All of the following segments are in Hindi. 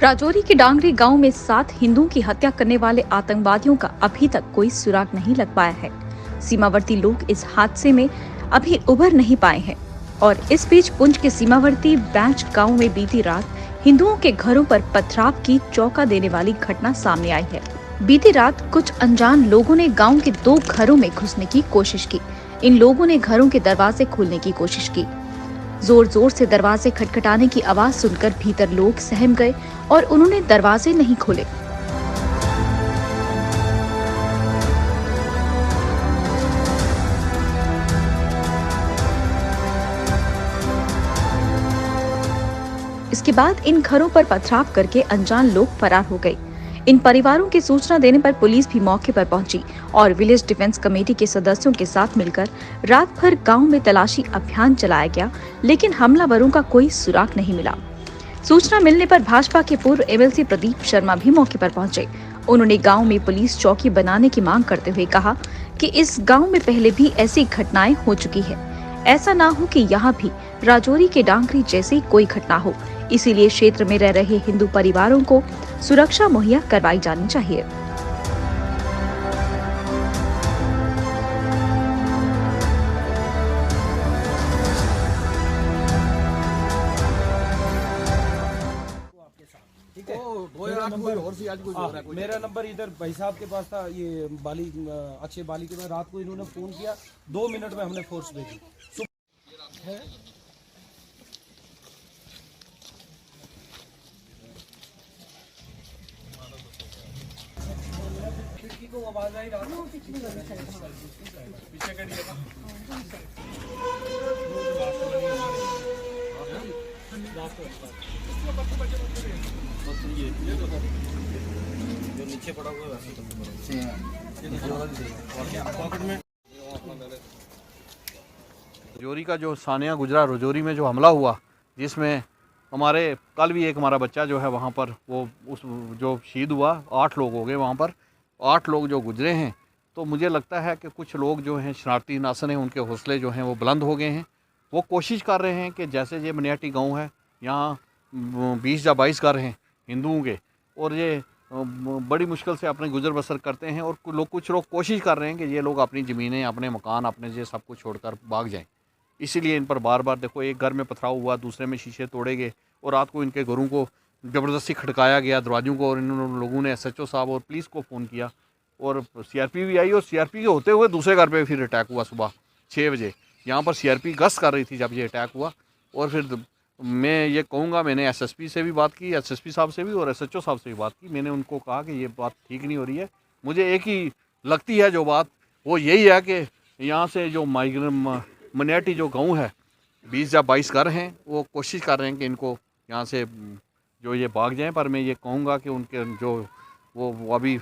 राजौरी के डांगरी गांव में 7 हिंदुओं की हत्या करने वाले आतंकवादियों का अभी तक कोई सुराग नहीं लग पाया है। सीमावर्ती लोग इस हादसे में अभी उभर नहीं पाए हैं और इस बीच पुंछ के सीमावर्ती बैंच गांव में बीती रात हिंदुओं के घरों पर पथराव की चौंका देने वाली घटना सामने आई है। बीती रात कुछ अनजान लोगों ने गाँव के 2 घरों में घुसने की कोशिश की। इन लोगों ने घरों के दरवाजे खोलने की कोशिश की। जोर जोर से दरवाजे खटखटाने की आवाज सुनकर भीतर लोग सहम गए और उन्होंने दरवाजे नहीं खोले। इसके बाद इन घरों पर पथराव करके अनजान लोग फरार हो गए। इन परिवारों की सूचना देने पर पुलिस भी मौके पर पहुंची और विलेज डिफेंस कमेटी के सदस्यों के साथ मिलकर रात भर गांव में तलाशी अभियान चलाया गया, लेकिन हमलावरों का कोई सुराग नहीं मिला। सूचना मिलने पर भाजपा के पूर्व एमएलसी प्रदीप शर्मा भी मौके पर पहुंचे। उन्होंने गांव में पुलिस चौकी बनाने की मांग करते हुए कहा कि इस गांव में पहले भी ऐसी घटनाएं हो चुकी है, ऐसा ना हो कि यहाँ भी राजौरी के डांगरी जैसी कोई घटना हो। इसीलिए क्षेत्र में रह रहे हिंदू परिवारों को सुरक्षा मुहैया करवाई जानी चाहिए। मेरा नंबर इधर भाई साहब के पास था, ये बाली अच्छे बाली के बाद रात को इन्होंने फोन किया, 2 मिनट में हमने फोर्स भेजी। खिड़की को आवाज आई रात को पीछे कर दिया जो नीचे पड़ा हुआ है। राजौरी का जो सानिया गुजरा राजौरी में जो हमला हुआ, जिसमें हमारे कल भी एक हमारा बच्चा जो है वहाँ पर वो उस जो शहीद हुआ, 8 लोग हो गए वहाँ पर, 8 लोग जो गुजरे हैं। तो मुझे लगता है कि कुछ लोग जो हैं शरारती नासन हैं, उनके हौसले जो हैं वो बुलंद हो गए हैं। वो कोशिश कर रहे हैं कि जैसे ये मनियाटी गांव है, यहाँ 20 या 22 घर हैं हिंदुओं के, और ये बड़ी मुश्किल से अपने गुजर बसर करते हैं। और कुछ लोग कोशिश कर रहे हैं कि ये लोग अपनी ज़मीनें, अपने मकान, अपने ये सब कुछ छोड़कर भाग जाएं। इसीलिए इन पर बार बार देखो, एक घर में पथराव हुआ, दूसरे में शीशे तोड़े गए और रात को इनके घरों को ज़बरदस्ती खटकाया गया, दरवाज़ों को, और इन लोगों ने एसएचओ साहब और पुलिस को फ़ोन किया और सीआरपी भी आई, और सीआरपी के होते हुए दूसरे घर पे फिर अटैक हुआ सुबह 6 बजे। यहाँ पर सीआरपी गश्त कर रही थी जब ये अटैक हुआ। और फिर मैं ये कहूँगा, मैंने एसएसपी से भी बात की, एसएसपी साहब से भी और एसएचओ साहब से भी बात की। मैंने उनको कहा कि ये बात ठीक नहीं हो रही है। मुझे एक ही लगती है जो बात, वो यही है कि यहाँ से जो मनियाटी जो गाँव है, 20 या 22 घर हैं, वो कोशिश कर रहे हैं कि इनको यहाँ से जो ये भाग जाएं। पर मैं ये कहूँगा कि उनके जो वो अभी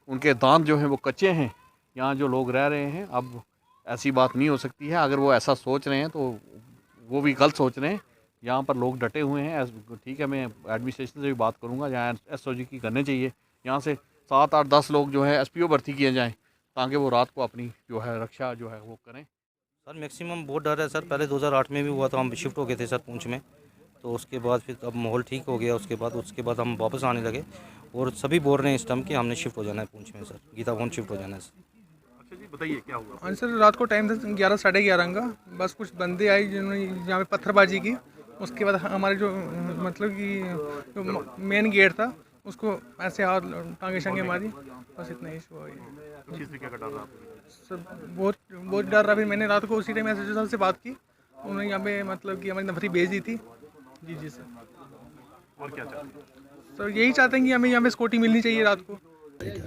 उनके दांत जो हैं वो कच्चे हैं। यहाँ जो लोग रह रहे हैं, अब ऐसी बात नहीं हो सकती है। अगर वो ऐसा सोच रहे हैं तो वो भी गलत सोच रहे हैं। यहाँ पर लोग डटे हुए हैं। ठीक है, मैं एडमिनिस्ट्रेशन से भी बात करूँगा, यहाँ एसओजी की करने चाहिए। यहाँ से 7, 8, 10 लोग जो है एसपीओ भर्ती किए जाएँ, ताकि वो रात को अपनी जो है रक्षा जो है वो करें। सर मैक्सिमम बहुत डर है सर। पहले 2008 में भी हुआ था, हम शिफ्ट हो गए थे सर पुंछ में। तो उसके बाद फिर अब माहौल ठीक हो गया, उसके बाद हम वापस आने लगे और सभी बोल रहे हैं इस टाइम कि हमने शिफ्ट हो जाना है पुंछ में सर, गीता भवन शिफ्ट हो जाना है सर। अच्छा जी, बताइए क्या हुआ? हाँ सर, रात को टाइम था 11, साढ़े 11 का। बस कुछ बंदे आए जिन्होंने यहाँ पे पत्थरबाजी की। उसके बाद हमारे जो मतलब कि जो मेन गेट था उसको ऐसे हाथ टांगे शांगे मारी, बस इतना ही हुआ। सर बहुत डर रहा। फिर मैंने रात को उसी टाइम एसएचओ साहब से बात की, उन्होंने यहाँ पे मतलब कि हमारी नफरी भेज दी थी। जी सर। और क्या चाहते हैं सर? यही चाहते हैं कि हमें यहाँ पे सिक्योरिटी मिलनी चाहिए रात को।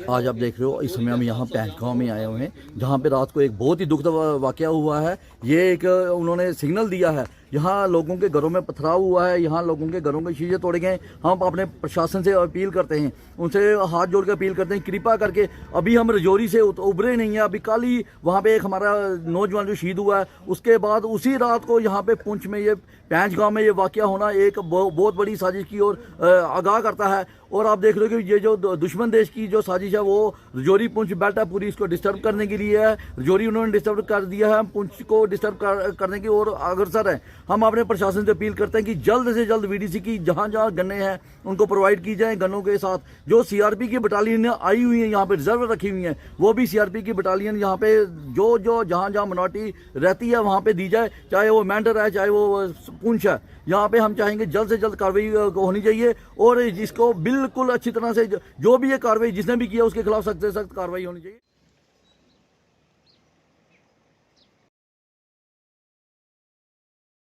आज आप देख रहे हो, इस समय हम यहाँ पैंच गाँव में आए हुए हैं, जहाँ पे रात को एक बहुत ही दुखद वाकया हुआ है। ये एक उन्होंने सिग्नल दिया है, यहाँ लोगों के घरों में पथराव हुआ है, यहाँ लोगों के घरों के शीशे तोड़े गए। हम अपने प्रशासन से अपील करते हैं, उनसे हाथ जोड़ के अपील करते हैं, कृपा करके अभी हम राजौरी से उभरे नहीं हैं। अभी कल ही वहाँ पे एक हमारा नौजवान जो शहीद हुआ है, उसके बाद उसी रात को यहाँ पे पुंछ में ये पैंच गाँव में ये वाकया होना एक बहुत बड़ी साजिश की ओर आगाह करता है। और आप देख रहे हो कि ये जो दुश्मन देश की जो साजिश है वो राजौरी पुंछ बेल्ट है पूरी, इसको डिस्टर्ब करने के लिए है। राजौरी उन्होंने डिस्टर्ब कर दिया है, पुंछ को डिस्टर्ब करने की ओर अग्रसर है। हम अपने प्रशासन से अपील करते हैं कि जल्द से जल्द वीडीसी की जहाँ जहाँ गन्ने हैं उनको प्रोवाइड की जाए। गन्नों के साथ जो सीआरपी की बटालियन आई हुई है यहाँ पे रिजर्व रखी हुई है, वो भी सीआरपी की बटालियन यहाँ पे जो जो जहाँ जहाँ मिनॉरिटी रहती है वहाँ पे दी जाए, चाहे वो मेंढर है चाहे वो पुंछ है। यहाँ पे हम चाहेंगे जल्द से जल्द कार्रवाई होनी चाहिए और जिसको बिल्कुल अच्छी तरह से जो भी ये कार्रवाई जिसने भी किया उसके खिलाफ सख्त से सख्त कार्रवाई होनी चाहिए।